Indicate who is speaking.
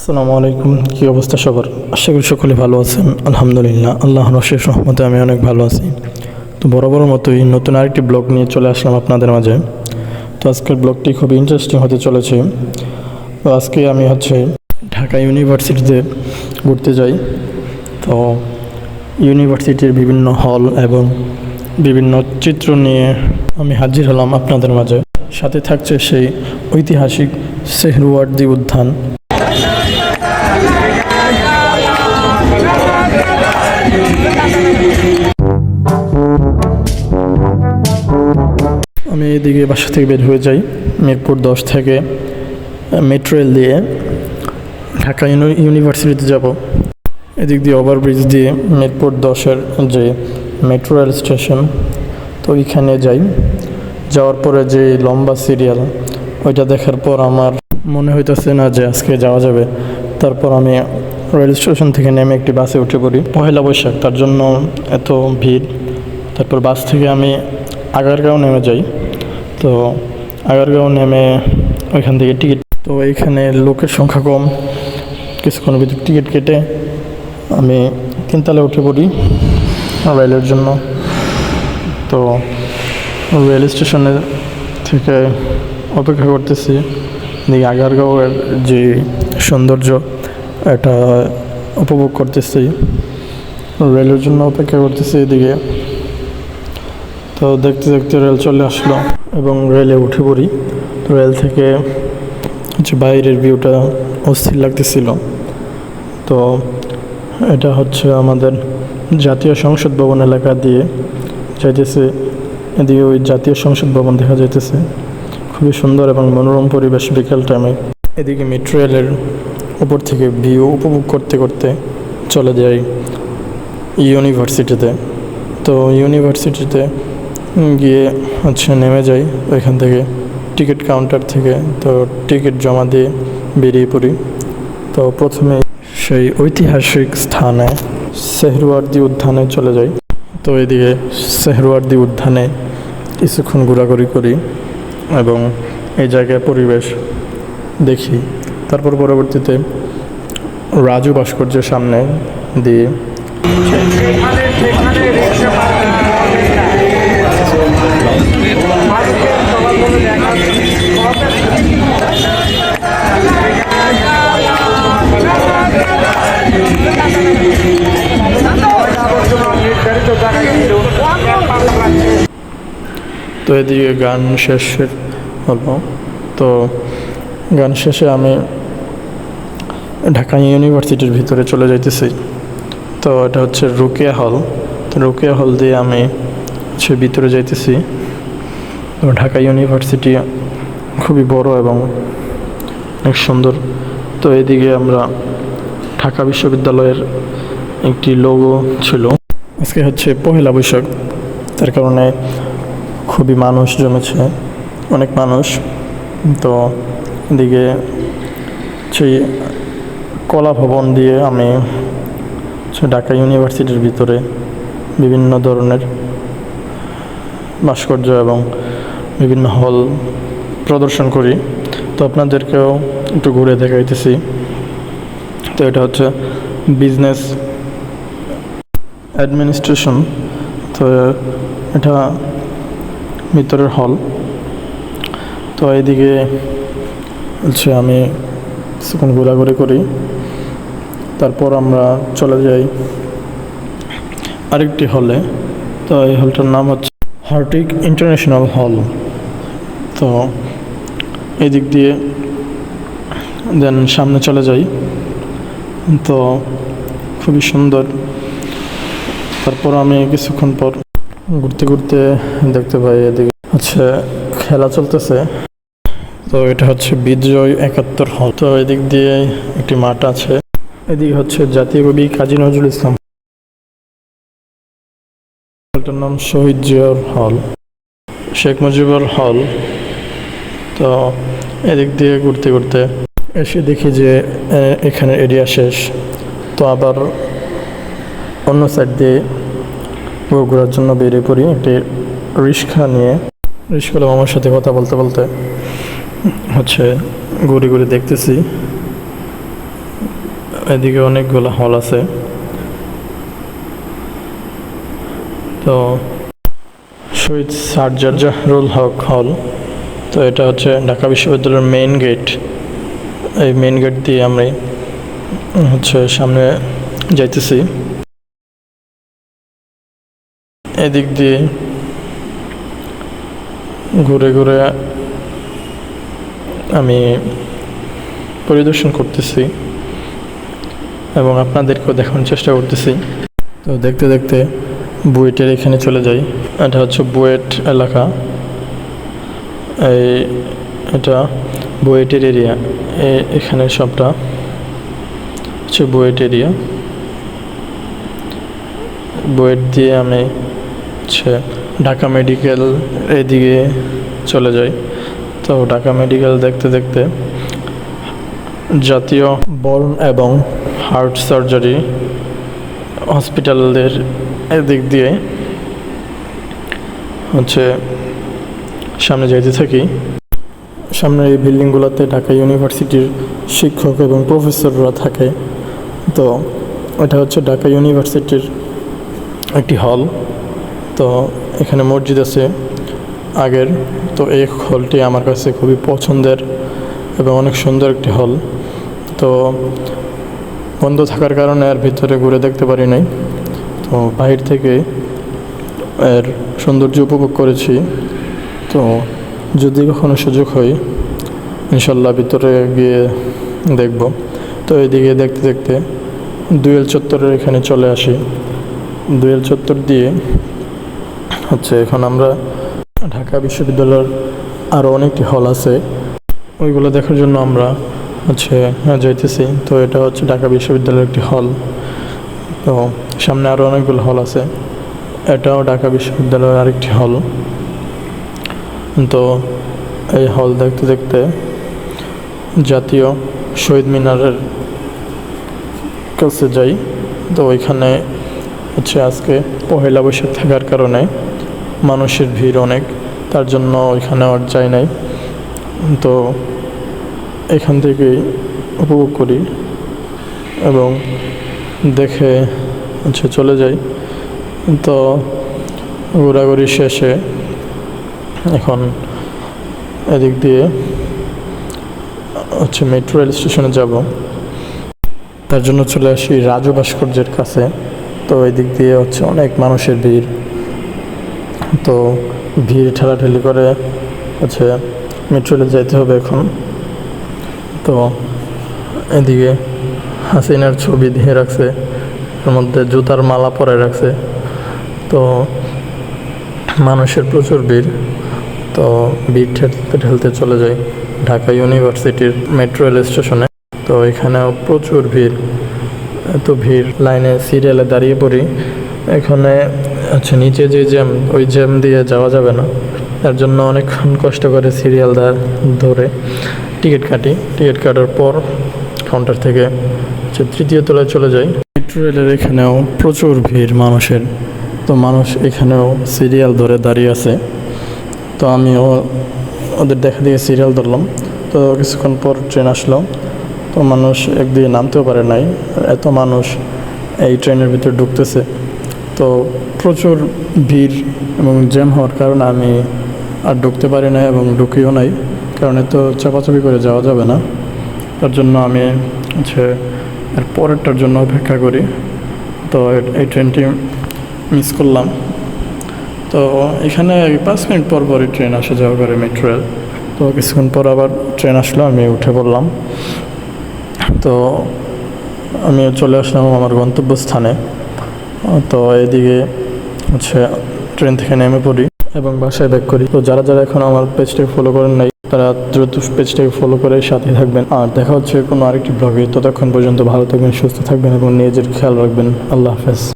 Speaker 1: আসসালামু আলাইকুম। কী অবস্থা সবার? আশা করি সকলে ভালো আছেন। আলহামদুলিল্লাহ, আল্লাহর অশেষ রহমতে আমি অনেক ভালো আছি। তো বরাবর মতোই নতুন আরেকটি ব্লগ নিয়ে চলে আসলাম আপনাদের মাঝে। তো আজকের ব্লগটি খুবই ইন্টারেস্টিং হতে চলেছে। তো আজকে আমি ঢাকা ইউনিভার্সিটিতে ঘুরতে যাই। তো ইউনিভার্সিটির বিভিন্ন হল এবং বিভিন্ন চিত্র নিয়ে আমি হাজির হলাম আপনাদের মাঝে। সাথে থাকছে সেই ঐতিহাসিক সোহরাওয়ার্দী উদ্যান। আমি এদিকে বাসা থেকে বের হয়ে যাই মিরপুর 10 থেকে মেট্রো রেল দিয়ে ঢাকা ইউনিভার্সিটিতে যাব। এদিক দিয়ে ওভারব্রিজ দিয়ে মিরপুর 10-এর যে মেট্রো রেল স্টেশন, তো ওইখানে যাই। যাওয়ার পরে যে লম্বা সিরিয়াল, ওইটা দেখার পর আমার মনে হইতেছে না যে আজকে যাওয়া যাবে। তারপর আমি রেল স্টেশন থেকে নেমে একটি বাসে উঠে পড়ি। পহেলা বৈশাখ, তার জন্য এত ভিড়। তারপর বাস থেকে আমি আগারগাঁও নেমে যাই। তো আগারগাঁও নেমে ওইখান থেকে টিকিট, তো এইখানে লোকের সংখ্যা কম। কিছুক্ষণের ভিতরে টিকিট কেটে আমি তিনতলায় উঠে পড়ি রেলের জন্য। তো রেল স্টেশনে থেকে অপেক্ষা করতেছি। এদিকে আগারগাঁওয়ের যে সৌন্দর্য, এটা উপভোগ করতেছি। রেলের জন্য অপেক্ষা করতেছি এদিকে। তো দেখতে দেখতে রেল চলে আসলো এবং রেলে উঠে পড়ি। তো রেল থেকে বাইরের ভিউটা অস্থির লাগতেছিল। তো এটা আমাদের জাতীয় সংসদ ভবন এলাকা দিয়ে যাইতেছে। এদিকে ওই জাতীয় সংসদ ভবন দেখা যাইতেছে, খুবই সুন্দর এবং মনোরম পরিবেশ বিকেল টাইমে। এদিকে মেট্রো রেলের উপর থেকে ভিউ উপভোগ করতে করতে চলে যাই ইউনিভার্সিটিতে। তো ইউনিভার্সিটিতে গিয়ে নেমে যাই ওইখান থেকে টিকিট কাউন্টার থেকে। তো টিকিট জমা দিয়ে বেরিয়ে পড়ি। তো প্রথমে সেই ঐতিহাসিক স্থানে সোহরাওয়ার্দী উদ্যানে চলে যাই। তো এদিকে সোহরাওয়ার্দী উদ্যানে কিছুক্ষণ ঘোরাঘুরি করি এবং এই জায়গায় পরিবেশ দেখি। তারপর পরবর্তীতে রাজু ভাস্কর্যের সামনে দিয়ে তো এদিকে গান শেষ হলো। তো গান শেষে আমি ঢাকা ইউনিভার্সিটির ভিতরে চলে যাইতেছি। তো এটা রোকেয়া হল। তো রোকেয়া হল দিয়ে আমি ভিতরে যাইতেছি। তো ঢাকা ইউনিভার্সিটি খুবই বড় এবং অনেক সুন্দর। তো এদিকে আমরা ঢাকা বিশ্ববিদ্যালয়ের একটি লোগো ছিল। আজকে পহেলা বৈশাখ, তার কারণে খুবই মানুষ জমেছে, অনেক মানুষ। তো এদিকে সেই কলা ভবন দিয়ে আমি ঢাকা ইউনিভার্সিটির ভিতরে বিভিন্ন ধরনের ভাস্কর্য এবং বিভিন্ন হল প্রদর্শন করি। তো আপনাদেরকেও একটু ঘুরে দেখাইতেছি। তো এটা বিজনেস অ্যাডমিনিস্ট্রেশন। তো এটা ভিতরের হল। তো এইদিকে আমি কিছুক্ষণ ঘোরাঘুরি করি। তারপর আমরা চলে যাই আরেকটি হলে। তো এই হলটার নাম হার্টিক ইন্টারন্যাশনাল হল। তো এই দিক দিয়ে দেন সামনে চলে যাই। তো খুবই সুন্দর। তারপর আমি কিছুক্ষণ পর ঘুরতে ঘুরতে দেখতে পাই এদিকে খেলা চলতেছে। তো এটা বিজয় 71 হল। তো এদিক দিয়ে একটি মাঠ আছে। এদিকে জাতীয় কবি কাজী নজরুল ইসলাম, হলটার নাম শহীদ জিয়ার হল, শেখ মুজিবুর হল। তো এদিক দিয়ে ঘুরতে ঘুরতে এসে দেখি যে এখানে এরিয়া শেষ। তো আবার অন্য সাইড দিয়ে ঘোরার জন্য বেরিয়ে পড়ি একটি রিক্সা নিয়ে। রিক্সাওয়ালা আমার সাথে কথা বলতে বলতে ঘুরে ঘুরে দেখতেছি এদিকে অনেকগুলো হল আছে। তো শহীদ সার্জার জাহরুল হক হল, তো এটা হচ্ছে ঢাকা বিশ্ববিদ্যালয়ের মেইন গেট। এই মেইন গেট দিয়ে আমি হচ্ছে সামনে যাইতেছি। এদিক দিয়ে ঘুরে ঘুরে আমি পরিদর্শন করতেছি এবং আপনাদেরকেও দেখানোর চেষ্টা করতেছি। তো দেখতে দেখতে বুয়েটের এখানে চলে যাই। এটা হচ্ছে বুয়েট এলাকা, এটা বুয়েটের এরিয়া। এখানে সবটা হচ্ছে বুয়েট এরিয়া। বুয়েট দিয়ে আমি হচ্ছে ঢাকা মেডিকেল এদিকে চলে যাই। তো ঢাকা মেডিকেল দেখতে দেখতে জাতীয় বর্ন এবং হার্ট সার্জারি হসপিটালের এদিক দিয়ে হচ্ছে সামনে যাইতে থাকি। সামনের এই বিল্ডিংগুলোতে ঢাকা ইউনিভার্সিটির শিক্ষক এবং প্রফেসররা থাকে। তো এটা হচ্ছে ঢাকা ইউনিভার্সিটির একটি হল। তো এখানে মসজিদ আছে আগের। তো এই হলটি আমার কাছে খুবই পছন্দের এবং অনেক সুন্দর একটি হল। তো বন্ধ থাকার কারণে এর ভিতরে ঘুরে দেখতে পারি নাই। তো বাহির থেকে এর সৌন্দর্য উপভোগ করেছি। তো যদি কখনো সুযোগ হয় ইনশাল্লাহ ভিতরে গিয়ে দেখব। তো এদিকে দেখতে দেখতে দুয়েল চত্বরের এখানে চলে আসি। দুয়েল চত্বর দিয়ে হচ্ছে এখন আমরা ঢাকা বিশ্ববিদ্যালয়ের আরও অনেকটি হল আছে, ওইগুলো দেখার জন্য আমরা হচ্ছে যাইতেছি। তো এটা হচ্ছে ঢাকা বিশ্ববিদ্যালয়ের একটি হল। তো সামনে আরও অনেকগুলো হল আছে, এটাও ঢাকা বিশ্ববিদ্যালয়ের আরেকটি হল। তো এই হল দেখতে দেখতে জাতীয় শহীদ মিনারের কাছে যাই। তো ওইখানে হচ্ছে আজকে পহেলা বৈশাখ থাকার কারণে মানুষের ভিড় অনেক, তার জন্য ওইখানে আর যাই নাই। তো এখান থেকেই উপভোগ করি এবং দেখে হচ্ছে চলে যাই। তো ঘোরাঘুরি শেষে এখন এদিক দিয়ে হচ্ছে মেট্রো রেল স্টেশনে যাব, তার জন্য চলে আসি রাজু ভাস্কর্যের কাছে। তো এই দিক দিয়ে হচ্ছে অনেক মানুষের ভিড়। তো ভিড় ঠেলাঠেলি করে হচ্ছে মেট্রো রেলে যাইতে হবে এখন। তো এদিকে হাসিনার ছবি দিয়ে রাখছে, এর মধ্যে জুতার মালা পরে রাখছে। তো মানুষের প্রচুর ভিড়। তো ভিড় ঠেলতে ঠেলতে চলে যাই ঢাকা ইউনিভার্সিটির মেট্রো রেল স্টেশনে। তো এখানেও প্রচুর ভিড়, এত ভিড়, লাইনে সিরিয়ালে দাঁড়িয়ে পড়ি। এখানে আচ্ছা নিচে যে জ্যাম, ওই জ্যাম দিয়ে যাওয়া যাবে না, তার জন্য অনেকক্ষণ কষ্ট করে সিরিয়াল ধরে টিকিট কাটি। টিকিট কাটার পর কাউন্টার থেকে তৃতীয় তলায় চলে যাই। মেট্রো রেলের এখানেও প্রচুর ভিড় মানুষের। তো মানুষ এখানেও সিরিয়াল ধরে দাঁড়িয়ে আছে। তো আমিও ওদের দেখা দিয়ে সিরিয়াল ধরলাম। তো কিছুক্ষণ পর ট্রেন আসলো। তো মানুষ একদিকে নামতেও পারে নাই, এত মানুষ এই ট্রেনের ভিতরে ঢুকতেছে। তো প্রচুর ভিড় এবং জ্যাম হওয়ার কারণে আমি আর ঢুকতে পারি না এবং ঢুকিও নাই, কারণ এত চাপাচাপি করে যাওয়া যাবে না। তার জন্য আমি হচ্ছে এর পরেরটার জন্য অপেক্ষা করি। তো এই ট্রেনটি মিস করলাম। তো এখানে 5 মিনিট পর পরই ট্রেন আসা যাওয়া করে মেট্রো রেল। তো কিছুক্ষণ পর আবার ট্রেন আসলো, আমি উঠে পড়লাম। তো আমি চলে আসলাম আমার গন্তব্যস্থানে। তো এদিকে হচ্ছে ট্রেন থেকে নেমে পড়ি এবং বাসায় ব্যাক করি। তো যারা যারা এখন আমার পেজটাকে ফলো করেন নাই, তারা দ্রুত পেজটাকে ফলো করে সাথে থাকবেন। আর দেখা হচ্ছে কোনো আরেকটি ব্লগে। ততক্ষণ পর্যন্ত ভালো থাকবেন, সুস্থ থাকবেন এবং নিজের খেয়াল রাখবেন। আল্লাহ হাফেজ।